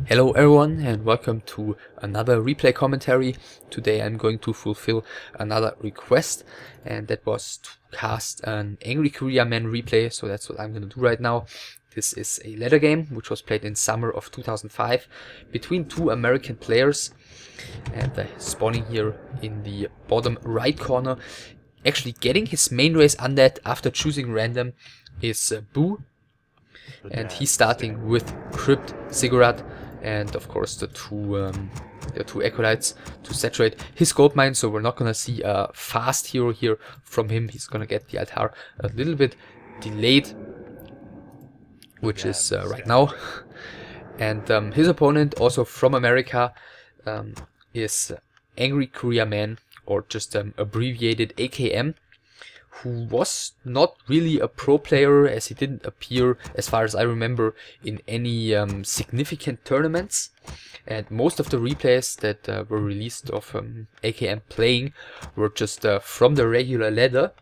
Hello everyone and welcome to another replay commentary. Today I'm going to fulfill another request, and that was to cast an Angry Korea Man replay, so that's what I'm going to do right now. This is a ladder game which was played in summer of 2005 between two American players, and spawning here in the bottom right corner. Actually getting his main race undead after choosing random is BoO, and he's starting with Crypt, Ziggurat, and of course the two acolytes to saturate his gold mine. So we're not gonna see a fast hero here from him. He's gonna get the altar a little bit delayed, which is right now. And his opponent, also from America, is Angry Korea Man, or just abbreviated AKM, who was not really a pro player, as he didn't appear, as far as I remember, in any significant tournaments. And most of the replays that were released of AKM playing were just from the regular ladder.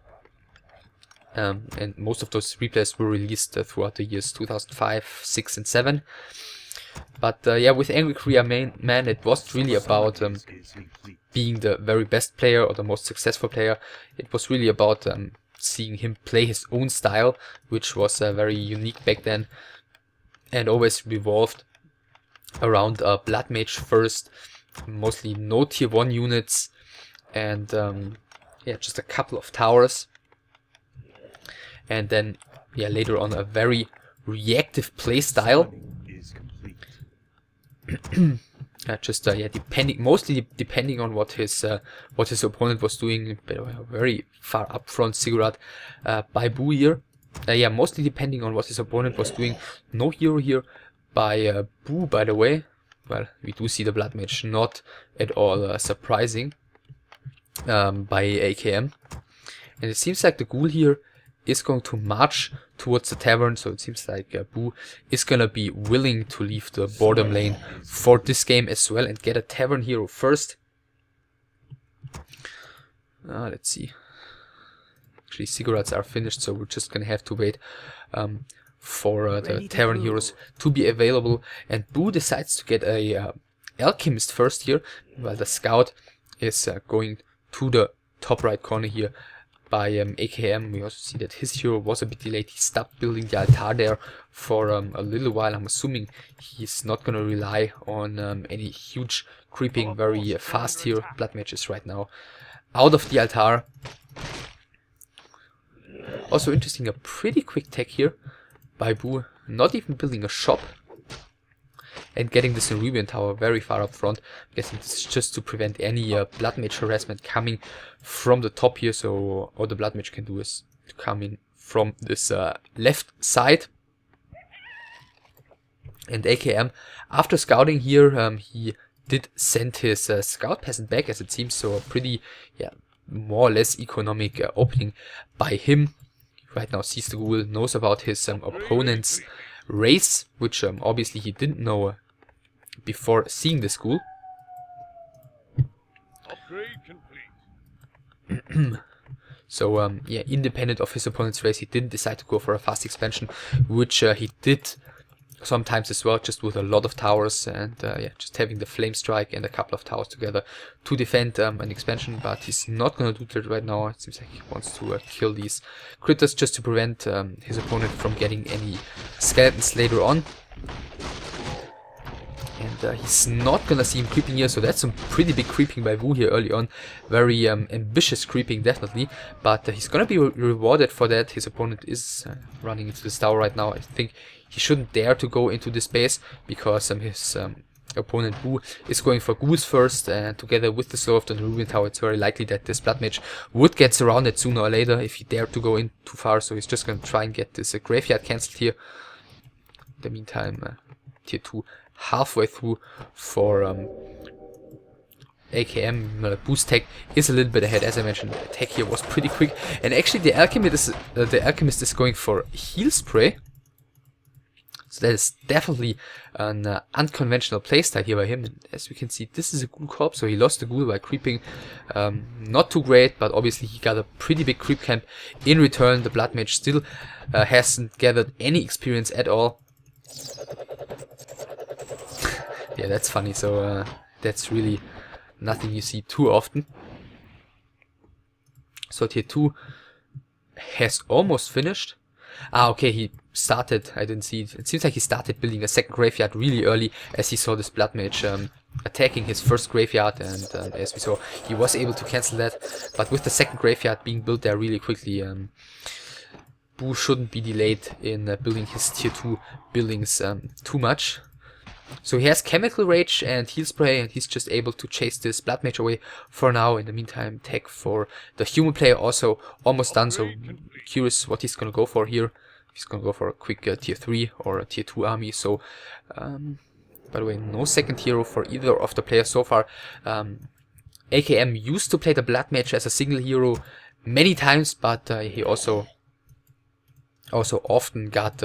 And most of those replays were released throughout the years 2005, 6 and 7. But yeah, with Angry Korea Man, it was really about being the very best player or the most successful player. It was really about seeing him play his own style, which was very unique back then, and always revolved around Bloodmage first, mostly no tier 1 units, and yeah, just a couple of towers, and then yeah, later on a very reactive play style. Yeah, mostly depending on what his opponent was doing. Very far up front Ziggurat by BoO here. Yeah, mostly depending on what his opponent was doing. No hero here by BoO, by the way. Well, we do see the Bloodmage, not at all surprising, by AKM. And it seems like the ghoul here is going to march towards the tavern, so it seems like BoO is gonna be willing to leave the bottom lane for this game as well and get a tavern hero first. Let's see. Actually, Ziggurats are finished, so we're just gonna have to wait for the tavern heroes to be available. And BoO decides to get a Alchemist first here, while the scout is going to the top right corner here by AKM. We also see that his hero was a bit delayed. He stopped building the altar there for a little while. I'm assuming he's not going to rely on any huge creeping very fast here. Bloodmage is right now out of the altar. Also interesting, a pretty quick tech here by BoO, not even building a shop and getting this Cerulean tower very far up front. I'm guessing this is just to prevent any Bloodmage harassment coming from the top here. So all the Bloodmage can do is to come in from this left side. And AKM, after scouting here, he did send his scout peasant back, as it seems. So a pretty, yeah, more or less economic opening by him. Right now sees the ghoul, knows about his opponent's race, which obviously he didn't know before seeing this ghoul. So yeah, independent of his opponent's race, he didn't decide to go for a fast expansion, which he did sometimes as well, just with a lot of towers, and yeah, just having the flame strike and a couple of towers together to defend an expansion. But he's not gonna do that right now. It seems like he wants to kill these critters just to prevent his opponent from getting any skeletons later on. And he's not gonna see him creeping here, so that's some pretty big creeping by BoO here early on. Very ambitious creeping, definitely, but he's gonna be rewarded for that. His opponent is running into this tower right now. I think he shouldn't dare to go into this base, because his opponent BoO is going for ghouls first, and together with the slow of the Cerulean tower, it's very likely that this Bloodmage would get surrounded sooner or later if he dared to go in too far. So he's just gonna try and get this graveyard cancelled here. In the meantime, tier 2 halfway through for AKM. BoO's tech is a little bit ahead. As I mentioned, the tech here was pretty quick, and actually the Alchemist is going for heal spray. So that is definitely an unconventional playstyle here by him. And as we can see, this is a ghoul corpse, so he lost the ghoul by creeping. Not too great, but obviously he got a pretty big creep camp in return. The Bloodmage still hasn't gathered any experience at all. Yeah, that's funny. So that's really nothing you see too often. So tier 2 has almost finished. Ah, okay, he started, I didn't see it. It seems like he started building a second graveyard really early as he saw this Bloodmage attacking his first graveyard, and as we saw, he was able to cancel that. But with the second graveyard being built there really quickly, BoO shouldn't be delayed in building his tier 2 buildings too much. So he has Chemical Rage and Heal Spray, and he's just able to chase this Bloodmage away for now. In the meantime, tech for the human player also almost done, so curious what he's gonna go for here. He's gonna go for a quick tier 3 or a tier 2 army. So, by the way, no second hero for either of the players so far. AKM used to play the Bloodmage as a single hero many times, but he also often got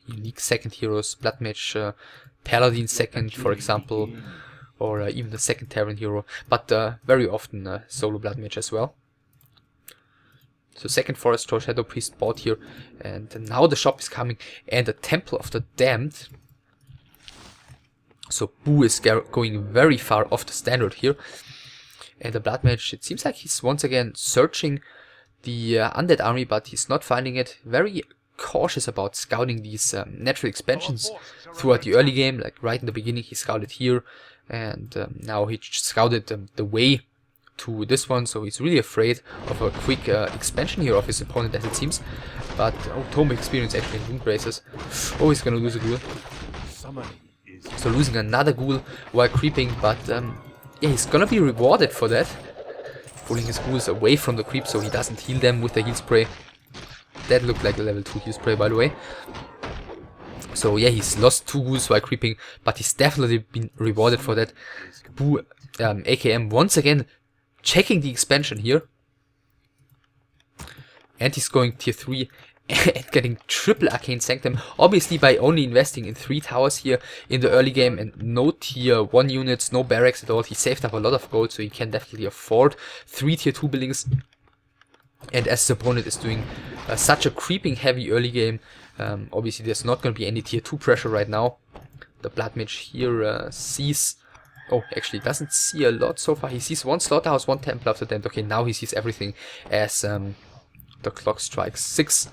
unique second heroes, Bloodmage, Paladin second, for example, or even the second Terran hero, but very often solo Bloodmage as well. So second Forest Troll Shadow Priest bought here, and now the shop is coming, and the Temple of the Damned. So BoO is going very far off the standard here, and the Bloodmage, it seems like he's once again searching the undead army, but he's not finding it. Very cautious about scouting these natural expansions throughout the early game. Like right in the beginning he scouted here, and now he scouted the way to this one, so he's really afraid of a quick expansion here of his opponent, as it seems. But Tome experience actually in Wound Braces. Oh, he's gonna lose a ghoul. So losing another ghoul while creeping, but yeah, he's gonna be rewarded for that, pulling his ghouls away from the creep so he doesn't heal them with the heal spray. That looked like a level 2 heal spray, by the way. So yeah, he's lost 2 ghouls while creeping, but he's definitely been rewarded for that. BoO, AKM once again checking the expansion here. And he's going tier 3 and getting triple Arcane Sanctum. Obviously by only investing in 3 towers here in the early game and no tier 1 units, no barracks at all. He saved up a lot of gold, so he can definitely afford 3 tier 2 buildings. And as his opponent is doing such a creeping heavy early game, obviously there's not going to be any tier 2 pressure right now. The Bloodmage here sees... Oh, actually doesn't see a lot so far. He sees 1 Slaughterhouse, 1 Temple of the Damned. Okay, now he sees everything as the clock strikes 6.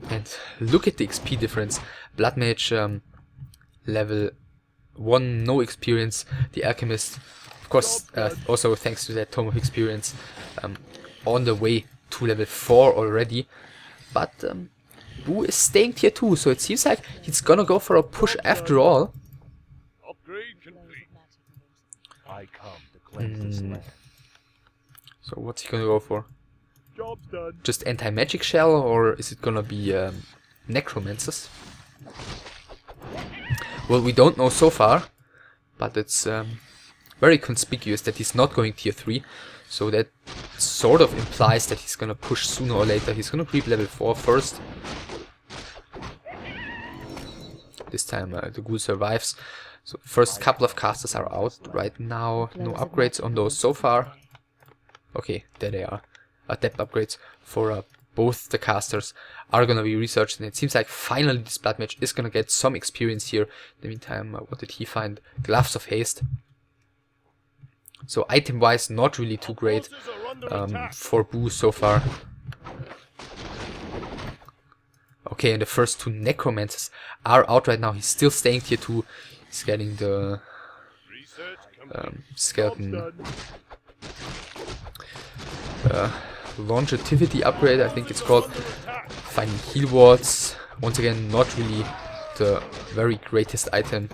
And look at the XP difference. Bloodmage level 1, no experience. The Alchemist, of course, also thanks to that Tome of Experience, on the way to level 4 already. But BoO is staying tier 2, so it seems like he's gonna go for a push after all. So what's he gonna go for? Just anti-magic shell, or is it gonna be necromances? Well, we don't know so far, but it's very conspicuous that he's not going tier 3, so that sort of implies that he's gonna push sooner or later. He's gonna creep level 4 first. This time the ghoul survives. So first couple of casters are out right now. No upgrades on those so far. Okay, there they are. Adept upgrades for both the casters are gonna be researched, and it seems like finally this Bloodmage is gonna get some experience here. In the meantime, what did he find? Gloves of Haste. So item wise, not really too great for BoO so far. Okay, and the first 2 necromances are out right now. He's still staying tier 2. He's getting the skeleton longevity upgrade, I think it's called. Finding heal wards. Once again, not really the very greatest item.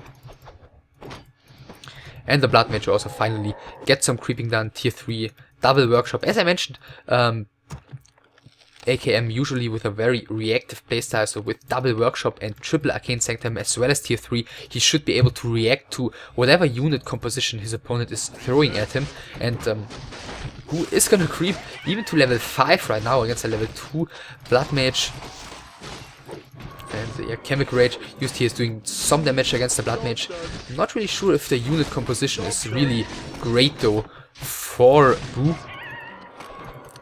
And the Bloodmage also finally gets some creeping done. Tier 3 double workshop. As I mentioned, AKM usually with a very reactive playstyle, so with double workshop and triple Arcane Sanctum as well as tier 3, he should be able to react to whatever unit composition his opponent is throwing at him. And BoO is gonna creep even to level 5 right now against a level 2 Bloodmage. And yeah, Chemical Rage used here is doing some damage against the Bloodmage. I'm not really sure if the unit composition is really great though for BoO.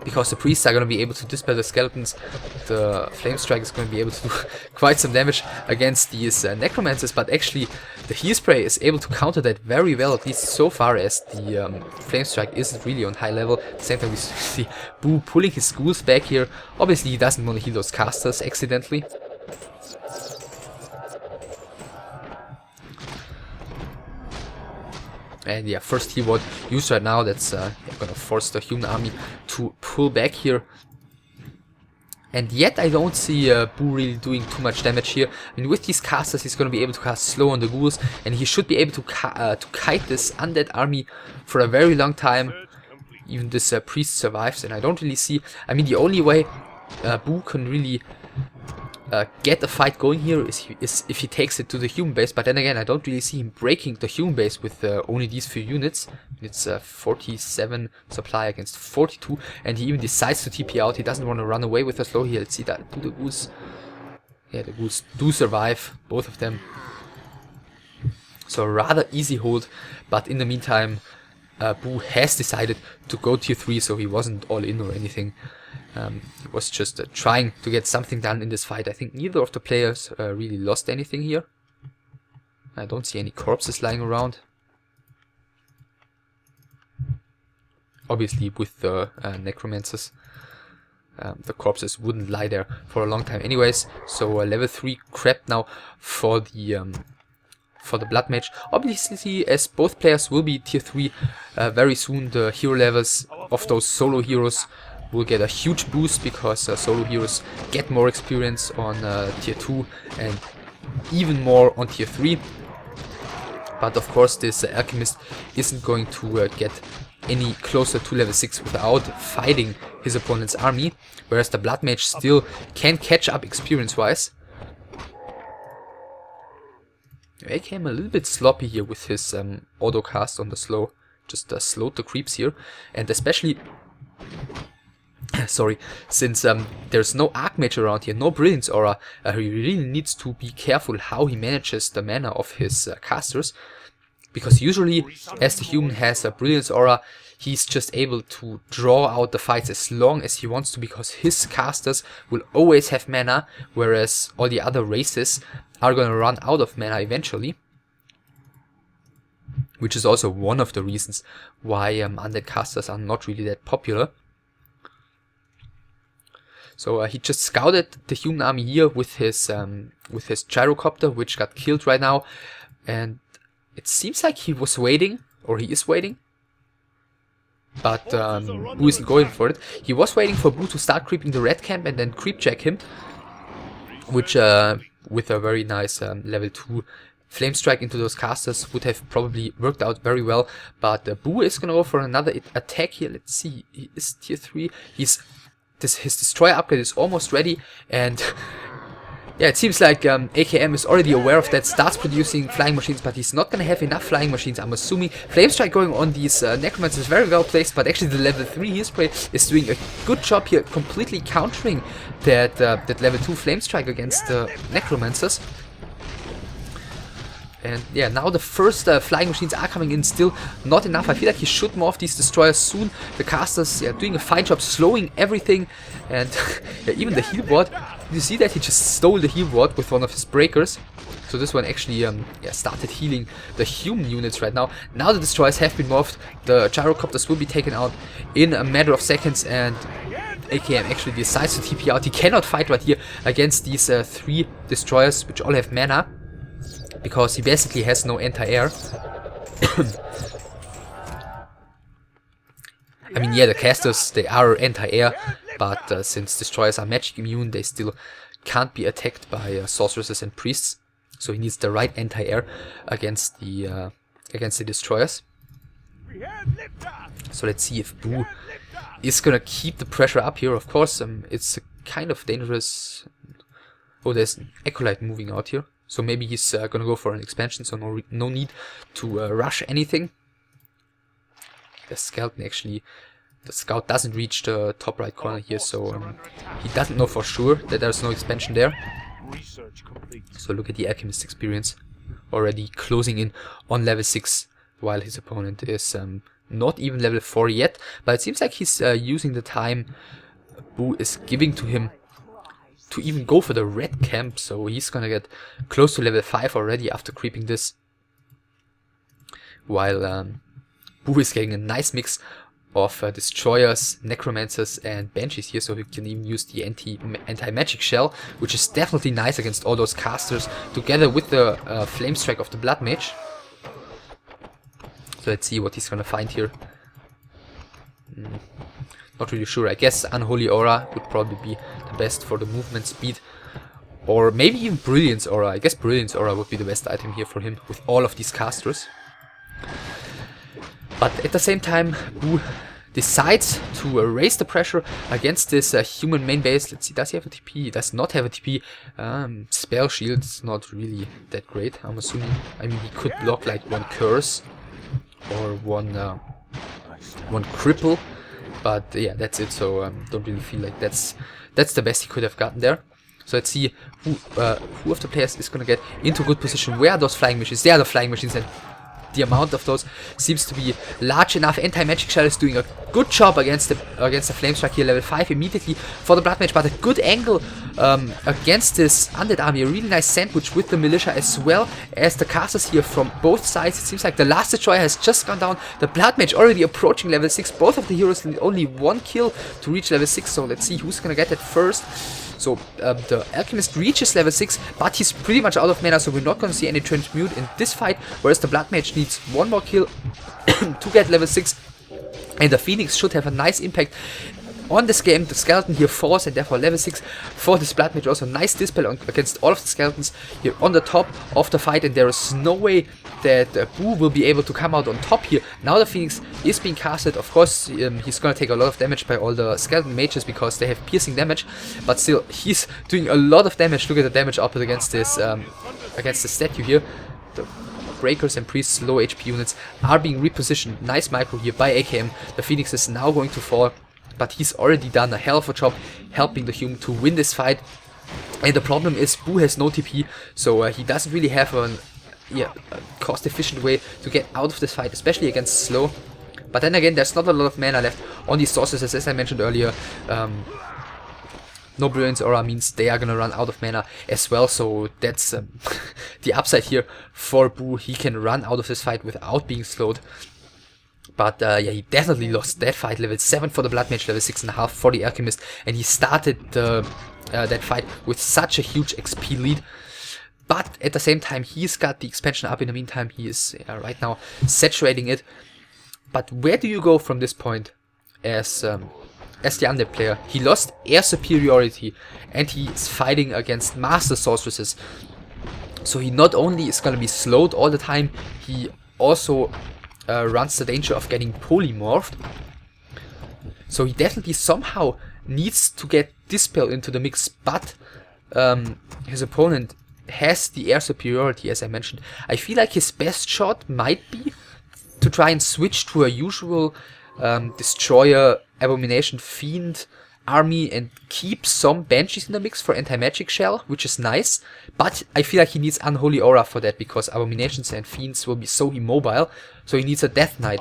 because the priests are going to be able to dispel the skeletons. The flame strike is going to be able to do quite some damage against these necromances, but actually the heal spray is able to counter that very well, at least so far, as the flame strike isn't really on high level. At the same time we see BoO pulling his ghouls back here. Obviously he doesn't want to heal those casters accidentally. And yeah, first heal ward used right now. That's gonna force the human army to pull back here. And yet I don't see BoO really doing too much damage here. I mean, with these casters he's gonna be able to cast slow on the ghouls, and he should be able to kite this undead army for a very long time. Even this priest survives, and I don't really see... I mean, the only way BoO can really get a fight going here is if he takes it to the human base, but then again I don't really see him breaking the human base with only these few units. It's 47 supply against 42, and he even decides to TP out. He doesn't want to run away with a slow heal. Let's see that. Do the ghouls... Yeah, the ghouls do survive, both of them. So a rather easy hold, but in the meantime BoO has decided to go tier 3, so he wasn't all in or anything. He was just trying to get something done in this fight. I think neither of the players really lost anything here. I don't see any corpses lying around. Obviously with the necromances, the corpses wouldn't lie there for a long time anyways. So level 3 crept now for the Bloodmage. Obviously, as both players will be tier 3 very soon, the hero levels of those solo heroes will get a huge boost, because solo heroes get more experience on tier 2 and even more on tier 3. But of course this Alchemist isn't going to get any closer to level 6 without fighting his opponent's army, whereas the Bloodmage still can catch up experience wise. He came a little bit sloppy here with his auto cast on the slow, just slowed the creeps here, and especially sorry, since there's no Archmage around here, no Brilliance Aura, he really needs to be careful how he manages the mana of his casters, because usually as the human has a Brilliance Aura, he's just able to draw out the fights as long as he wants to, because his casters will always have mana, whereas all the other races are gonna run out of mana eventually. Which is also one of the reasons why undead casters are not really that popular. So he just scouted the human army here with his gyrocopter, which got killed right now, and it seems like he was waiting, or he is waiting, but BoO isn't going for it. He was waiting for BoO to start creeping the red camp and then creep check him, which with a very nice level 2 flame strike into those casters would have probably worked out very well. But BoO is gonna go for another attack here. Let's see, he is tier 3. His destroyer upgrade is almost ready, and yeah, it seems like AKM is already aware of that, starts producing flying machines, but he's not gonna have enough flying machines, I'm assuming. Flame strike going on these necromances is very well placed, but actually the level 3 heal spray is doing a good job here, completely countering that level 2 flame strike against the necromancers. And yeah, now the first flying machines are coming in, still not enough. I feel like he should morph these destroyers soon. The casters, yeah, doing a fine job slowing everything, and yeah, even the heal ward. You see that he just stole the heal ward with one of his breakers. So this one actually yeah, started healing the human units right now. Now the destroyers have been morphed. The gyrocopters will be taken out in a matter of seconds, and AKM actually decides to TP out. He cannot fight right here against these 3 destroyers, which all have mana, because he basically has no anti-air. I mean, yeah, the casters, they are anti-air, but since destroyers are magic immune, they still can't be attacked by sorceresses and priests. So he needs the right anti-air against the destroyers. So let's see if BoO is gonna keep the pressure up here. Of course, it's kind of dangerous. Oh, there's an acolyte moving out here. So maybe he's gonna go for an expansion, so no need to rush anything. The skeleton actually, the scout doesn't reach the top right corner here, so he doesn't know for sure that there's no expansion there. So look at the Alchemist experience, already closing in on level 6, while his opponent is not even level 4 yet, but it seems like he's using the time BoO is giving to him to even go for the red camp, so he's gonna get close to level 5 already after creeping this. While BoO is getting a nice mix of destroyers, necromances and banshees here, so he can even use the anti-magic shell, which is definitely nice against all those casters, together with the flame strike of the Bloodmage. So let's see what he's gonna find here. Not really sure. I guess Unholy Aura would probably be the best for the movement speed. Or maybe even Brilliance Aura. I guess Brilliance Aura would be the best item here for him with all of these casters. But at the same time, BoO decides to raise the pressure against this human main base. Let's see, does he have a TP? He does not have a TP. Spell shield is not really that great, I'm assuming. I mean, he could block like one curse or one cripple. But yeah, that's it, so don't really feel like that's the best he could have gotten there. So let's see who of the players is gonna get into good position. Where are those flying machines? They are the flying machines, and the amount of those seems to be large enough. Anti-magic shell is doing a good job against the flame strike here, level 5 immediately for the Bloodmage, but a good angle against this undead army. A really nice sandwich with the militia as well as the casters here from both sides. It seems like the last destroyer has just gone down. The Bloodmage already approaching level 6. Both of the heroes need only one kill to reach level 6, so let's see who's gonna get that first. So the Alchemist reaches level 6, but he's pretty much out of mana, so we're not going to see any transmute in this fight, whereas the Bloodmage needs one more kill to get level 6, and the Phoenix should have a nice impact on this game. The skeleton here falls, and therefore level 6 for this Bloodmage. Also nice dispel against all of the skeletons here on the top of the fight, and there is no way that BoO will be able to come out on top here. Now the Phoenix is being casted. Of course, he's gonna take a lot of damage by all the skeleton mages because they have piercing damage, but still, he's doing a lot of damage. Look at the damage output against this statue here. The breakers and priests, low HP units, are being repositioned. Nice micro here by AKM. The Phoenix is now going to fall, but he's already done a hell of a job helping the human to win this fight. And the problem is BoO has no TP, so he doesn't really have a cost-efficient way to get out of this fight, especially against slow. But then again, there's not a lot of mana left on these sorceresses, as I mentioned earlier. No Brilliance Aura means they are gonna run out of mana as well, so that's the upside here for BoO. He can run out of this fight without being slowed. But yeah, he definitely lost that fight. Level 7 for the Bloodmage, level 6.5 for the Alchemist, and he started that fight with such a huge XP lead. But at the same time, he's got the expansion up in the meantime. He is right now saturating it. But where do you go from this point as the undead player? He lost air superiority, and he is fighting against master sorceresses. So he not only is going to be slowed all the time, he also runs the danger of getting polymorphed. So he definitely somehow needs to get Dispel into the mix, but his opponent has the air superiority, as I mentioned. I feel like his best shot might be to try and switch to a usual destroyer, abomination, fiend army and keep some banshees in the mix for anti-magic shell, which is nice, but I feel like he needs Unholy Aura for that, because abominations and fiends will be so immobile, so he needs a Death Knight.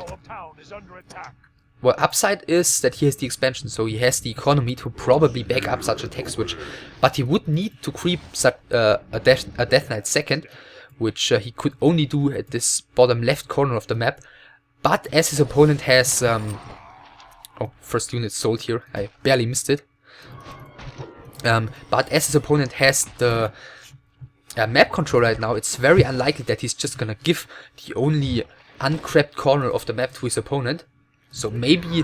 Well, upside is that he has the expansion, so he has the economy to probably back up such a tech switch, but he would need to creep a Death Knight second, which he could only do at this bottom left corner of the map. But as his opponent has oh, first unit sold here, I barely missed it. But as his opponent has the map control right now, it's very unlikely that he's just gonna give the only uncrapped corner of the map to his opponent. So maybe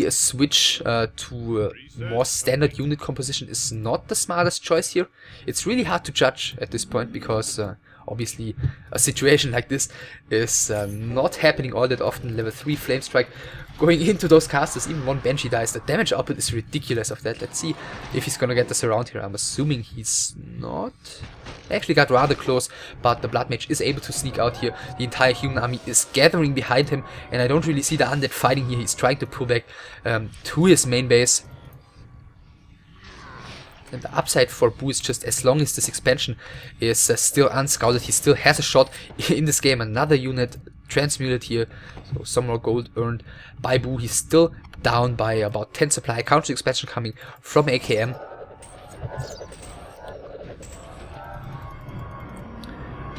a switch to more standard unit composition is not the smartest choice here. It's really hard to judge at this point, because obviously a situation like this is not happening all that often. Level 3 Flame Strike going into those casters, even one Banshee dies. The damage output is ridiculous of that. Let's see if he's gonna get the surround here. I'm assuming he's not. Actually got rather close, but the Bloodmage is able to sneak out here. The entire human army is gathering behind him, and I don't really see the undead fighting here. He's trying to pull back to his main base. And the upside for BoO is just, as long as this expansion is still unscouted, he still has a shot in this game. Another unit transmuted here, so some more gold earned by BoO. He's still down by about 10 supply. Counter expansion coming from AKM.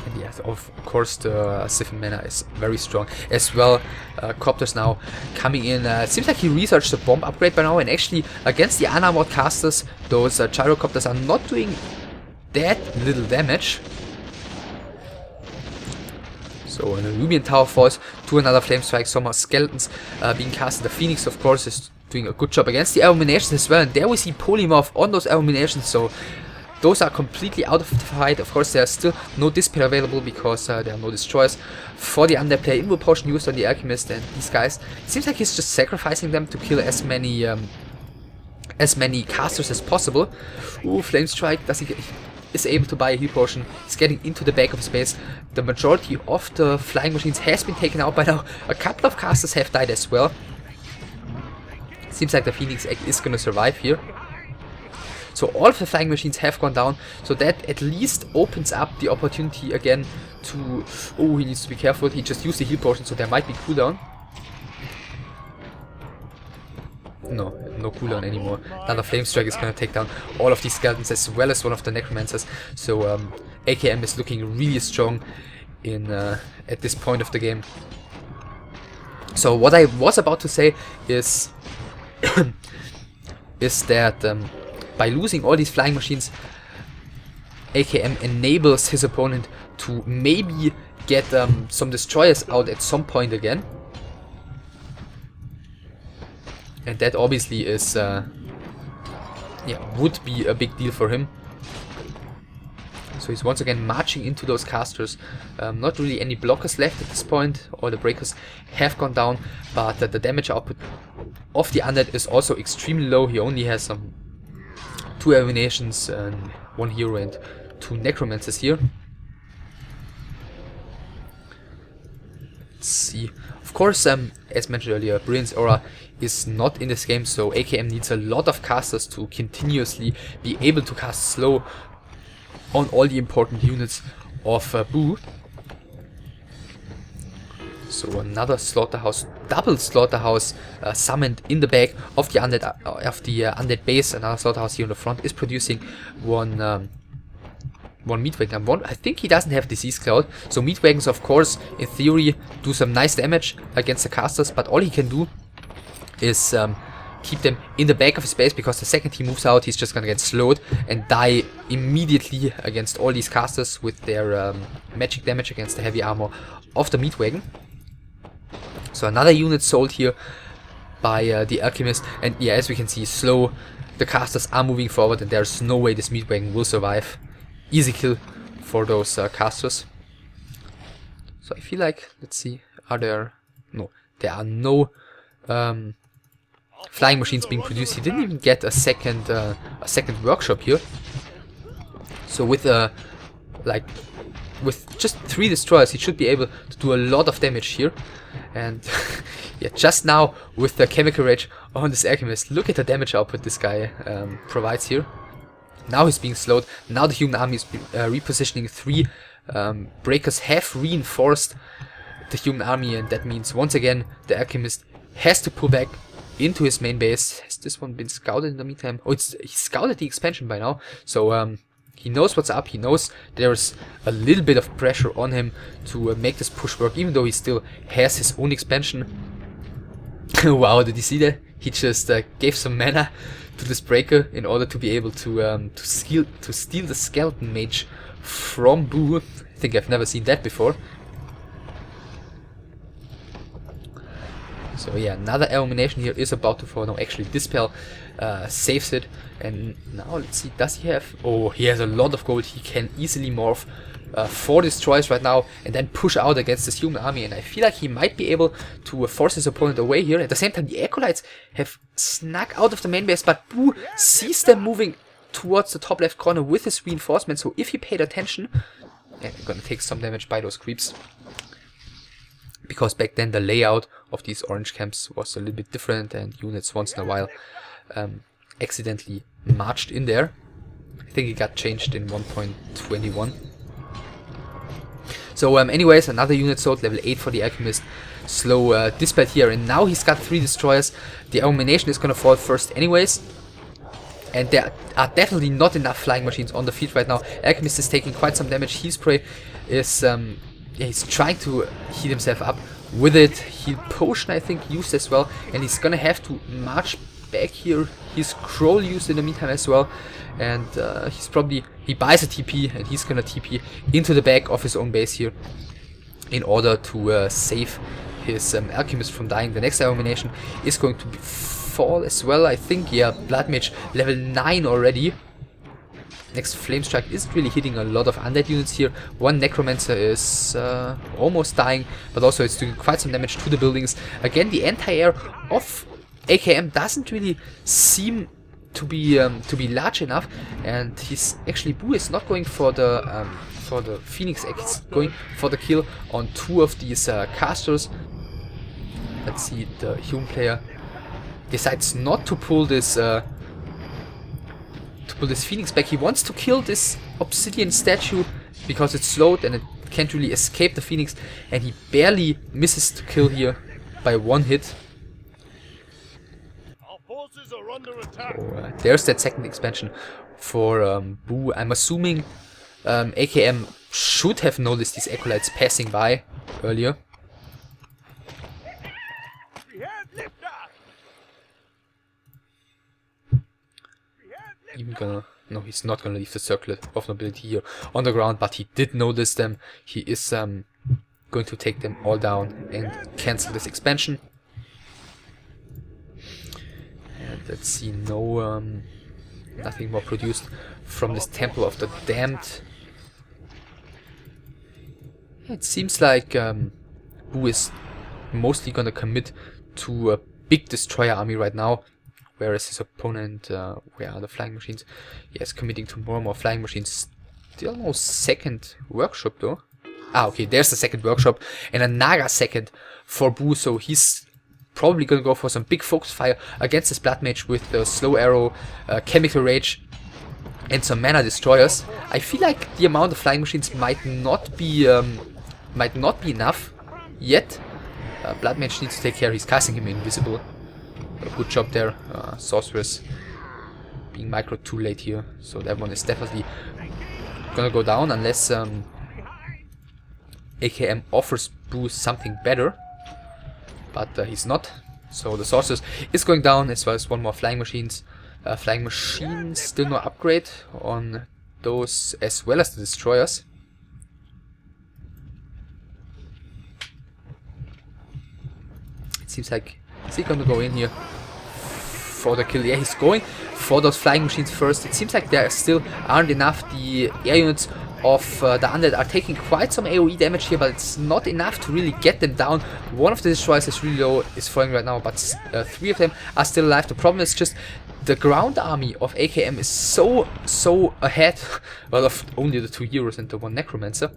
And yes, of course the Siphon Mana is very strong as well. Copters now coming in. It seems like he researched the bomb upgrade by now, and actually against the unarmored casters, those gyrocopters are not doing that little damage. So an Rubian Tower falls to another Flame Strike. Some more skeletons being casted. The Phoenix, of course, is doing a good job against the Abominations as well. And there we see Polymorph on those Abominations. So those are completely out of the fight. Of course, there's still no Despair available because there are no Destroyers for the Undead player. Invul Potion used on the Alchemist, and these guys, it seems like he's just sacrificing them to kill as many casters as possible. Ooh, Flame Strike, does he get... is able to buy a heal potion. He's getting into the back of his base. The majority of the flying machines has been taken out by now. A couple of casters have died as well. Seems like the Phoenix Egg is gonna survive here. So all of the flying machines have gone down. So that at least opens up the opportunity again to... Oh, he needs to be careful. He just used the heal potion, so there might be cooldown. No cooldown anymore. Another Flame Strike is going to take down all of these skeletons as well as one of the necromancers. So AKM is looking really strong in at this point of the game. So what I was about to say is is that by losing all these flying machines, AKM enables his opponent to maybe get some destroyers out at some point again. And that obviously is, would be a big deal for him. So he's once again marching into those casters. Not really any blockers left at this point. All the breakers have gone down, but the damage output of the Undead is also extremely low. He only has some 2 Abominations and 1 hero and 2 necromances here. Let's see. Of course, as mentioned earlier, Brilliance Aura is not in this game, so AKM needs a lot of casters to continuously be able to cast slow on all the important units of BoO. So another Slaughterhouse, double Slaughterhouse summoned in the back of the Undead base. Another Slaughterhouse here on the front is producing one Meatwagon. I think he doesn't have Disease Cloud, so Meatwagons, of course, in theory, do some nice damage against the casters, but all he can do is keep them in the back of his base, because the second he moves out, he's just gonna get slowed and die immediately against all these casters with their magic damage against the heavy armor of the Meatwagon. So another unit sold here by the Alchemist, and yeah, as we can see, slow, the casters are moving forward and there's no way this Meatwagon will survive. Easy kill for those casters. So I feel like, let's see, there are no flying machines being produced. He didn't even get a second workshop here. So with just 3 destroyers, he should be able to do a lot of damage here. And yeah, just now with the Chemical Rage on this Alchemist, look at the damage output this guy provides here. Now he's being slowed. Now the human army is repositioning. 3 breakers have reinforced the human army, and that means once again the Alchemist has to pull back into his main base. Has this one been scouted in the meantime? Oh, he scouted the expansion by now, so he knows what's up. He knows there's a little bit of pressure on him to make this push work, even though he still has his own expansion. Wow, did you see that? He just gave some mana to this breaker in order to be able to steal the skeleton mage from BoO. I think I've never seen that before. So yeah, another Abomination here is about to fall. No, actually Dispel saves it. And now let's see, does he have... Oh, he has a lot of gold. He can easily morph 4 destroyers right now and then push out against this human army. And I feel like he might be able to force his opponent away here. At the same time, the Acolytes have snuck out of the main base, but BoO sees them moving towards the top left corner with his reinforcement. So if he paid attention... Yeah, they're gonna take some damage by those creeps. Because back then the layout of these orange camps was a little bit different, and units once in a while accidentally marched in there. I think it got changed in 1.21. So anyways, another unit sold, level 8 for the Alchemist. Slow dispelled here, and now he's got 3 destroyers. The Abomination is gonna fall first anyways. And there are definitely not enough flying machines on the field right now. Alchemist is taking quite some damage. Heal Spray is yeah, he's trying to heal himself up with it. Heal Potion, I think, used as well. And he's gonna have to march back here. His Scroll used in the meantime as well. And he buys a TP, and he's gonna TP into the back of his own base here in order to save his Alchemist from dying. The next Abomination is going to fall as well, I think. Yeah, Bloodmage level 9 already. Next Flame Strike isn't really hitting a lot of undead units here. One Necromancer is almost dying, but also it's doing quite some damage to the buildings. Again, the anti-air of AKM doesn't really seem to be large enough, and he's actually, BoO is not going for the Phoenix Egg. He's going for the kill on 2 of these casters. Let's see, the human player decides not to pull this Phoenix back. He wants to kill this obsidian statue because it's slowed and it can't really escape the Phoenix, and he barely misses to kill here by 1 hit. So, there's that second expansion for BoO. I'm assuming AKM should have noticed these acolytes passing by earlier. Even gonna... No, he's not gonna leave the circle of nobility here on the ground, but he did notice them. He is going to take them all down and cancel this expansion. And let's see, no, nothing more produced from this Temple of the Damned. It seems like BoO is mostly gonna commit to a big destroyer army right now, whereas his opponent, where are the flying machines? Yes, committing to more and more flying machines. Still no second workshop though. Ah, okay, there's the second workshop, and a Naga second for BoO, so he's probably gonna go for some big focus fire against this Bloodmage with the Slow Arrow, Chemical Rage, and some mana destroyers. I feel like the amount of flying machines might not be enough yet. Bloodmage needs to take care. He's casting him invisible. Good job there. Sorceress being micro too late here, so that one is definitely gonna go down unless AKM offers BoO something better. But he's not. So the Sorceress is going down, as well as 1 more flying machines. Flying machines, still no upgrade on those, as well as the destroyers. It seems like, is he gonna go in here for the kill? Yeah, he's going for those flying machines first. It seems like there still aren't enough. The air units of the undead are taking quite some AoE damage here, but it's not enough to really get them down. One of the destroyers is really low, is falling right now, but 3 of them are still alive. The problem is just the ground army of AKM is so ahead, well, of only the 2 heroes and the 1 necromancer,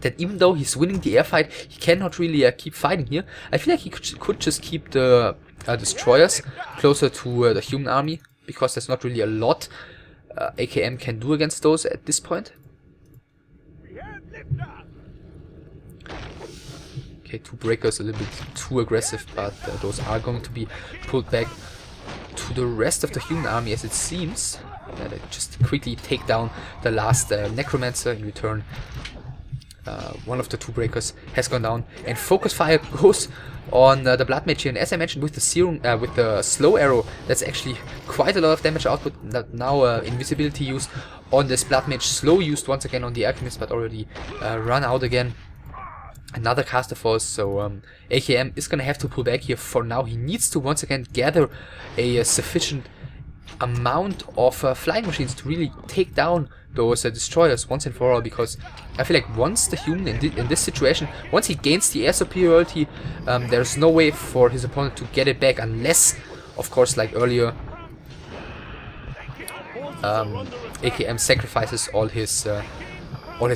that even though he's winning the air fight, he cannot really keep fighting here. I feel like he could just keep the destroyers closer to the human army, because there's not really a lot AKM can do against those at this point. Okay, 2 breakers, a little bit too aggressive, but those are going to be pulled back to the rest of the human army, as it seems. They just quickly take down the last necromancer. In return, one of the 2 breakers has gone down, and focus fire goes on the Bloodmage here. And as I mentioned, with the serum, with the slow arrow, that's actually quite a lot of damage output. Now invisibility used on this Bloodmage, slow used once again on the Alchemist, but already run out again. Another caster falls, so AKM is gonna have to pull back here for now. He needs to once again gather a sufficient amount of flying machines to really take down those destroyers once and for all, because I feel like once the human in this situation, once he gains the air superiority, there's no way for his opponent to get it back, unless, of course, like earlier, AKM sacrifices all his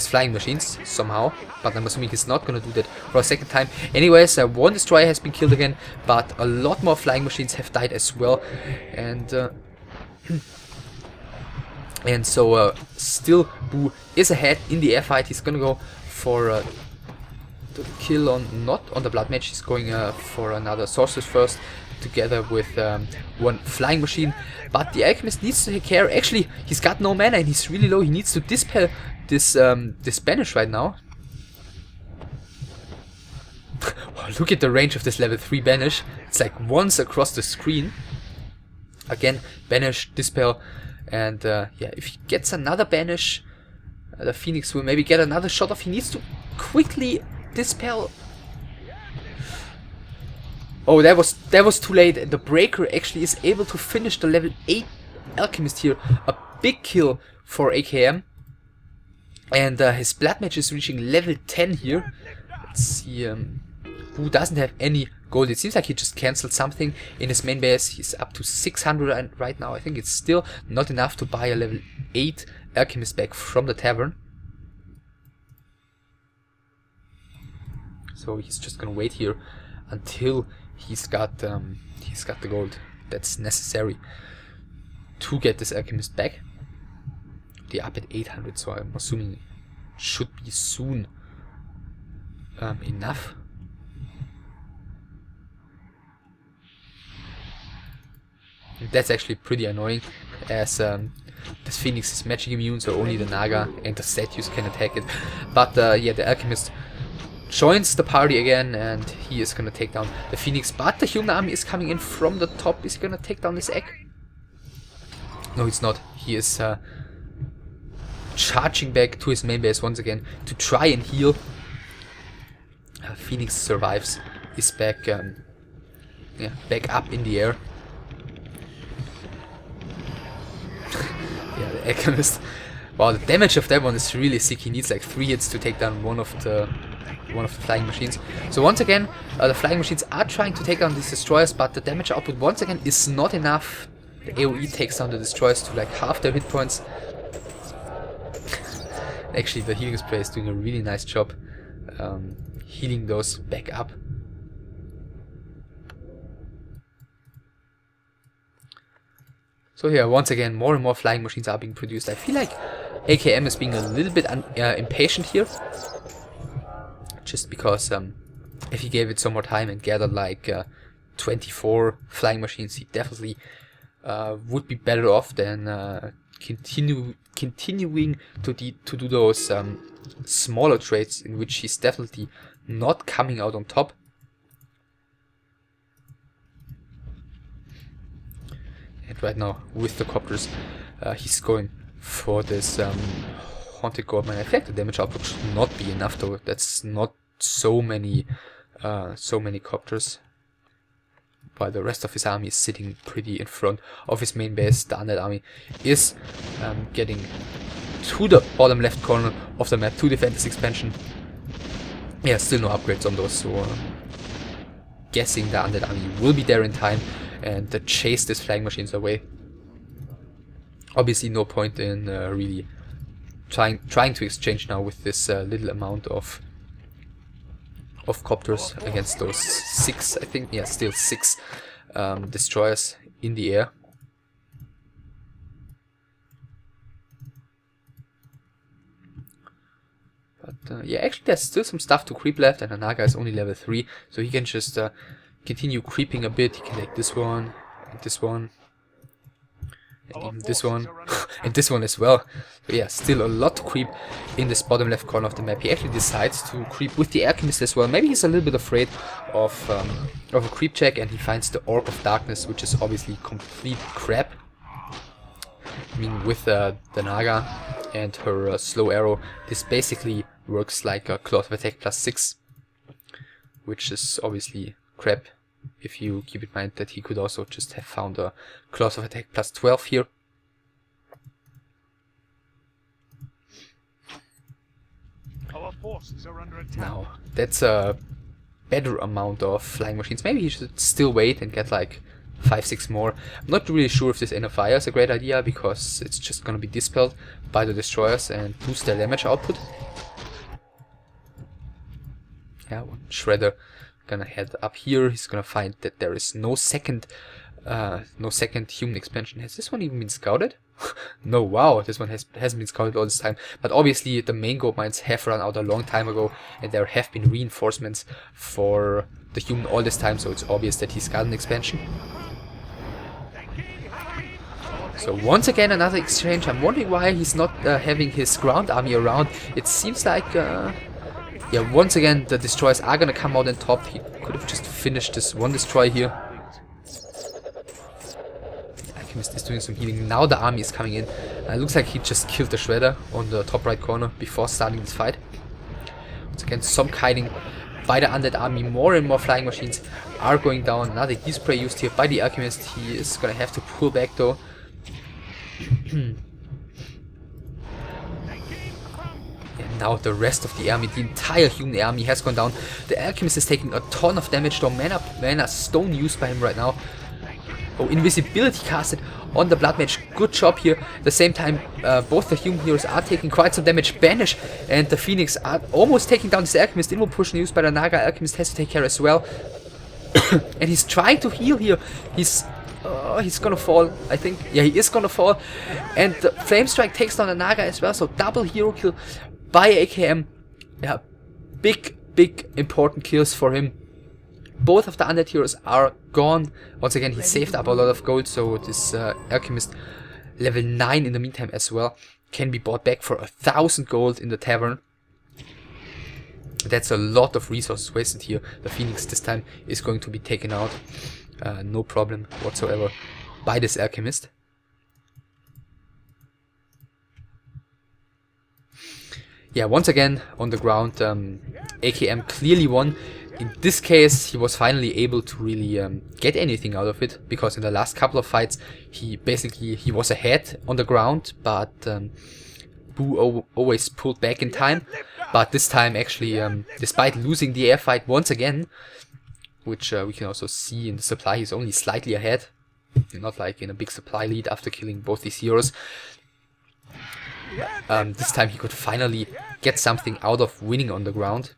flying machines somehow, but I'm assuming he's not gonna do that for a second time. Anyways, 1 destroyer has been killed again, but a lot more flying machines have died as well, and so still BoO is ahead in the air fight. He's gonna go for the kill on, not on the Bloodmage. He's going for another sorceress first, together with one flying machine. But the Alchemist needs to take care. Actually, he's got no mana and he's really low. He needs to dispel this this banish right now. Wow, look at the range of this level 3 banish. It's like once across the screen. Again, banish, dispel, and yeah, if he gets another banish, the Phoenix will maybe get another shot off. He needs to quickly dispel. Oh, that was too late. The breaker actually is able to finish the level 8 Alchemist here. A big kill for AKM. And his Bloodmage is reaching level 10 here. Let's see, who doesn't have any gold. It seems like he just cancelled something in his main base. He's up to 600 right now. I think it's still not enough to buy a level 8 Alchemist back from the tavern. So he's just gonna wait here until he's got the gold that's necessary to get this Alchemist back. They're up at 800, so I'm assuming it should be soon enough. That's actually pretty annoying, as this Phoenix is magic immune, so only the Naga and the statues can attack it. But yeah, the Alchemist joins the party again, and he is gonna take down the Phoenix. But the human army is coming in from the top. Is he gonna take down this egg? No, it's not. He is charging back to his main base once again to try and heal. Phoenix survives. Is back, yeah, back up in the air. Yeah, the Alchemist. Wow, the damage of that one is really sick. He needs like 3 hits to take down one of the flying machines. So once again, the flying machines are trying to take down these destroyers, but the damage output once again is not enough. The AoE takes down the destroyers to like half their hit points. Actually, the healing spray is doing a really nice job healing those back up. So yeah, once again, more and more flying machines are being produced. I feel like AKM is being a little bit impatient here. Just because if he gave it some more time and gathered like 24 flying machines, he definitely would be better off than continuing to do those smaller trades, in which he's definitely not coming out on top. And right now, with the copters, he's going for this haunted goldmine. I think the damage output should not be enough, though. That's not so many copters. While the rest of his army is sitting pretty in front of his main base. The undead army is getting to the bottom left corner of the map to defend this expansion. Yeah, still no upgrades on those, so guessing the undead army will be there in time and chase these flying machines away. Obviously no point in really trying to exchange now with this little amount of copters against those 6, I think, yeah, still 6 destroyers in the air. But yeah, actually there's still some stuff to creep left, and the Naga is only level 3, so he can just continue creeping a bit. He can take this one, and this one, and even this one, and this one as well. But yeah, still a lot to creep in this bottom left corner of the map. He actually decides to creep with the Alchemist as well. Maybe he's a little bit afraid of a creep check, and he finds the Orb of Darkness, which is obviously complete crap. I mean, with the Naga and her slow arrow, this basically works like a Claws of Attack +6, which is obviously crap, if you keep in mind that he could also just have found a Claws of Attack +12 here. Our forces are under attack. Now, that's a better amount of flying machines. Maybe he should still wait and get like 5-6 more. I'm not really sure if this Inner Fire is a great idea, because it's just gonna be dispelled by the destroyers and boost their damage output. Yeah, one Shredder gonna head up here. He's gonna find that there is no second human expansion. Has this one even been scouted? No, wow, this one hasn't been scouted all this time. But obviously the main gold mines have run out a long time ago, and there have been reinforcements for the human all this time, so it's obvious that he's got an expansion. So once again another exchange. I'm wondering why he's not having his ground army around. It seems like, yeah, once again the destroyers are gonna come out on top. He could have just finished this one destroyer here. Alchemist is doing some healing. Now the army is coming in. Looks like he just killed the shredder on the top right corner before starting this fight. Once again, some kiting by the undead army. More and more flying machines are going down. Another heat spray used here by the Alchemist. He is gonna have to pull back though. And now the rest of the army, the entire human army has gone down. The Alchemist is taking a ton of damage though. Mana stone used by him right now. Oh, invisibility casted on the Bloodmage. Good job here. At the same time, both the human heroes are taking quite some damage. Banish and the Phoenix are almost taking down this Alchemist. Inward push used by the Naga. Alchemist has to take care as well. And he's trying to heal here. He's gonna fall, I think. Yeah, he is gonna fall. And the Flame Strike takes down the Naga as well. So double hero kill by AKM. Yeah, big important kills for him. Both of the undead heroes are gone. Once again, he saved up a lot of gold, so this Alchemist, level 9 in the meantime as well, can be bought back for 1,000 gold in the tavern. That's a lot of resources wasted here. The Phoenix this time is going to be taken out, no problem whatsoever, by this Alchemist. Yeah, once again on the ground, AKM clearly won. In this case, he was finally able to really get anything out of it, because in the last couple of fights, he was ahead on the ground, but BoO always pulled back in time. But this time, actually, despite losing the air fight once again, which we can also see in the supply, he's only slightly ahead, not like in a big supply lead after killing both these heroes. This time he could finally get something out of winning on the ground,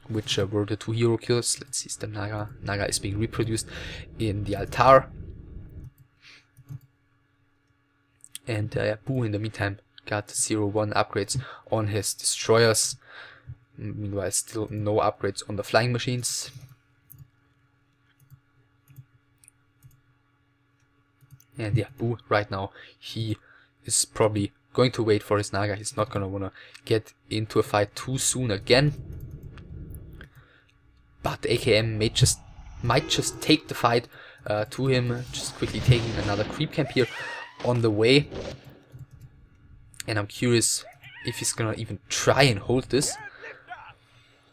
which were the 2 hero kills. Let's see, the Naga. Naga is being reproduced in the altar. And BoO in the meantime got 0-1 upgrades on his destroyers. Meanwhile, still no upgrades on the flying machines. And yeah, BoO right now, he is probably going to wait for his Naga. He's not gonna wanna get into a fight too soon again. But AKM might just take the fight to him, just quickly taking another creep camp here on the way. And I'm curious if he's gonna even try and hold this,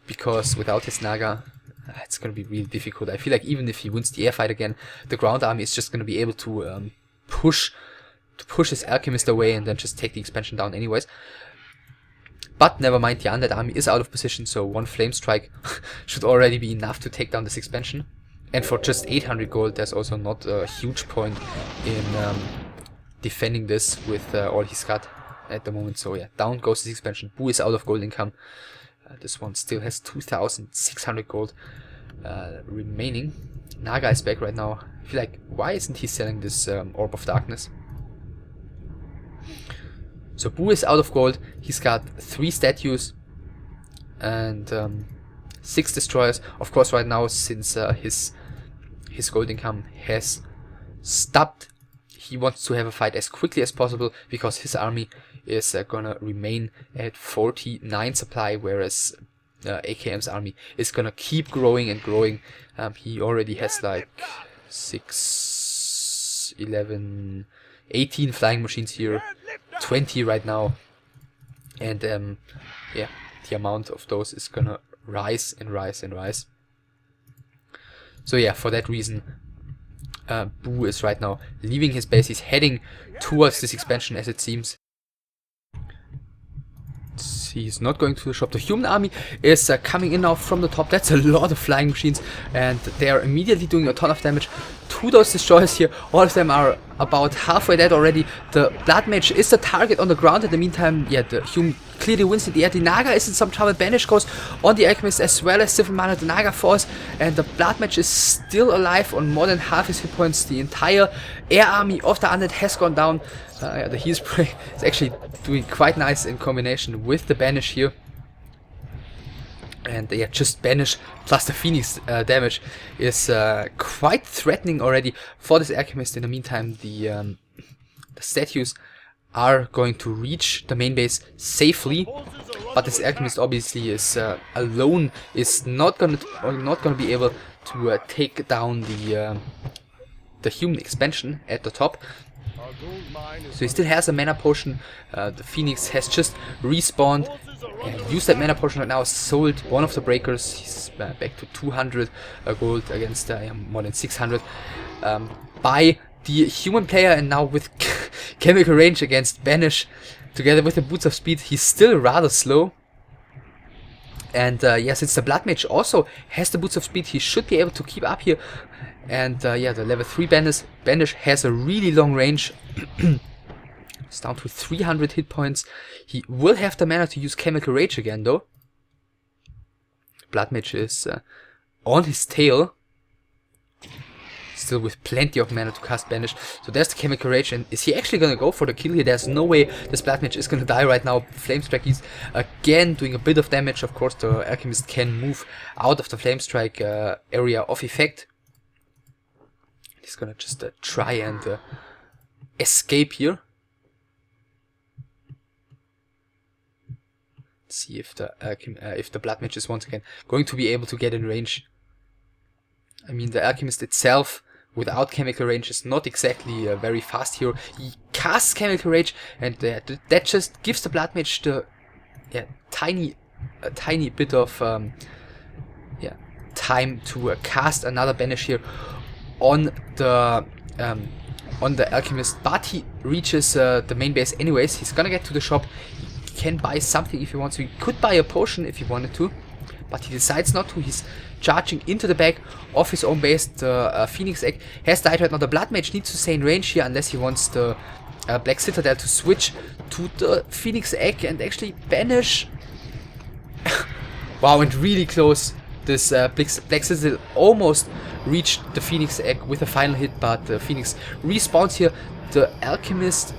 because without his Naga, it's gonna be really difficult. I feel like even if he wins the air fight again, the ground army is just gonna be able to push his Alchemist away and then just take the expansion down anyways. But never mind, the undead army is out of position, so 1 flame strike should already be enough to take down this expansion. And for just 800 gold, there's also not a huge point in defending this with all he's got at the moment. So yeah, down goes this expansion. BoO is out of gold income. This one still has 2,600 gold remaining. Naga is back right now. I feel like, why isn't he selling this Orb of Darkness? So BoO is out of gold. He's got 3 statues and 6 destroyers. Of course, right now, since his gold income has stopped, he wants to have a fight as quickly as possible, because his army is gonna remain at 49 supply, whereas AKM's army is gonna keep growing and growing. He already has like 6, 11, 18 flying machines here, 20 right now, and yeah, the amount of those is gonna rise and rise and rise. So yeah, for that reason, BoO is right now leaving his base. He's heading towards this expansion, as it seems. He's not going to the shop. The human army is coming in now from the top. That's a lot of flying machines, and they are immediately doing a ton of damage to those destroyers here. All of them are about halfway dead already. The Bloodmage is the target on the ground. In the meantime, yeah, the human clearly wins in the air. The Naga is in some trouble. Banish goes on the Alchemist as well as Civil Mana. The Naga falls, and the Bloodmage is still alive on more than half his hit points. The entire air army of the Undead has gone down. Yeah, the Heal Spray is actually doing quite nice in combination with the Banish here. And yeah, just Banish plus the Phoenix damage is quite threatening already for this Alchemist. In the meantime, the statues are going to reach the main base safely, but this Alchemist obviously is alone, is not gonna be able to take down the human expansion at the top. So he still has a mana potion. The Phoenix has just respawned and used that mana potion right now, sold one of the breakers. He's back to 200 gold against more than 600 by the human player, and now with chemical range against Banish together with the boots of speed, he's still rather slow. And yeah, since the Bloodmage also has the boots of speed, he should be able to keep up here. And yeah, the level 3 Banish has a really long range. It's down to 300 hit points. He will have the mana to use Chemical Rage again though. Bloodmage is on his tail, still with plenty of mana to cast Banish. So there's the Chemical Rage, and is he actually gonna go for the kill here? There's no way this Bloodmage is gonna die right now. Flame Strike is again doing a bit of damage. Of course, the Alchemist can move out of the Flame Strike area of effect. He's gonna just try and escape here. Let's see if the Bloodmage is once again going to be able to get in range. I mean, the Alchemist itself without Chemical Range is not exactly a very fast hero. He casts Chemical Rage, and that just gives the Bloodmage the tiny bit of time to cast another Banish here on the Alchemist. But he reaches the main base anyways. He's gonna get to the shop. He can buy something if he wants to. He could buy a potion if he wanted to, but he decides not to. He's charging into the back of his own base. The Phoenix Egg has died right now. The Bloodmage needs to stay in range here unless he wants the Black Citadel to switch to the Phoenix Egg and actually banish. Wow, and really close. This Black Citadel almost reached the Phoenix Egg with a final hit, but the Phoenix respawns here. The Alchemist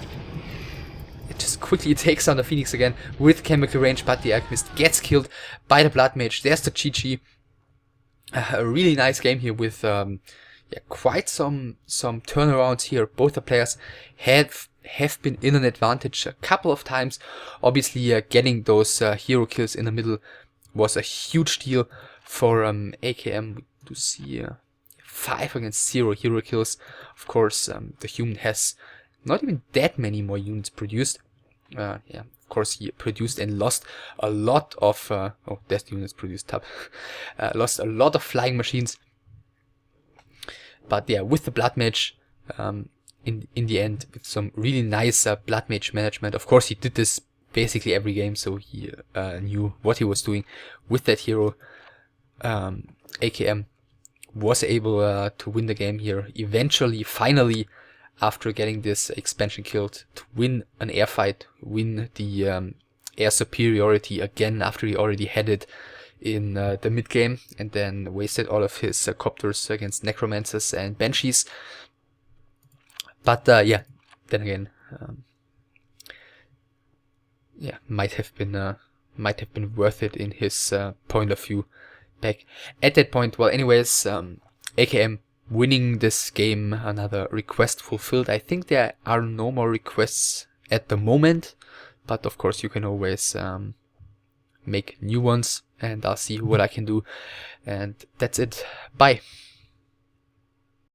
just quickly takes down the Phoenix again with Chemical Range, but the Alchemist gets killed by the Bloodmage. There's the GG. A really nice game here with quite some turnarounds here. Both the players have been in an advantage a couple of times. Obviously, getting those hero kills in the middle was a huge deal for AKM. We do see 5 against 0 hero kills. Of course, the human has not even that many more units produced. Of course, he produced and lost a lot of there's the units produced tab. Lost a lot of flying machines. But yeah, with the Bloodmage, in the end, with some really nice Bloodmage management. Of course, he did this basically every game, so he knew what he was doing with that hero. AKM was able to win the game here eventually, finally, after getting this expansion killed, to win an air fight, win the air superiority again after he already had it in the mid game, and then wasted all of his copters against necromances and banshees. But yeah, then again, might have been worth it in his point of view back at that point. Well, anyways, AKM winning this game, another request fulfilled. I think there are no more requests at the moment, but of course you can always make new ones, and I'll see what I can do. And that's it. Bye.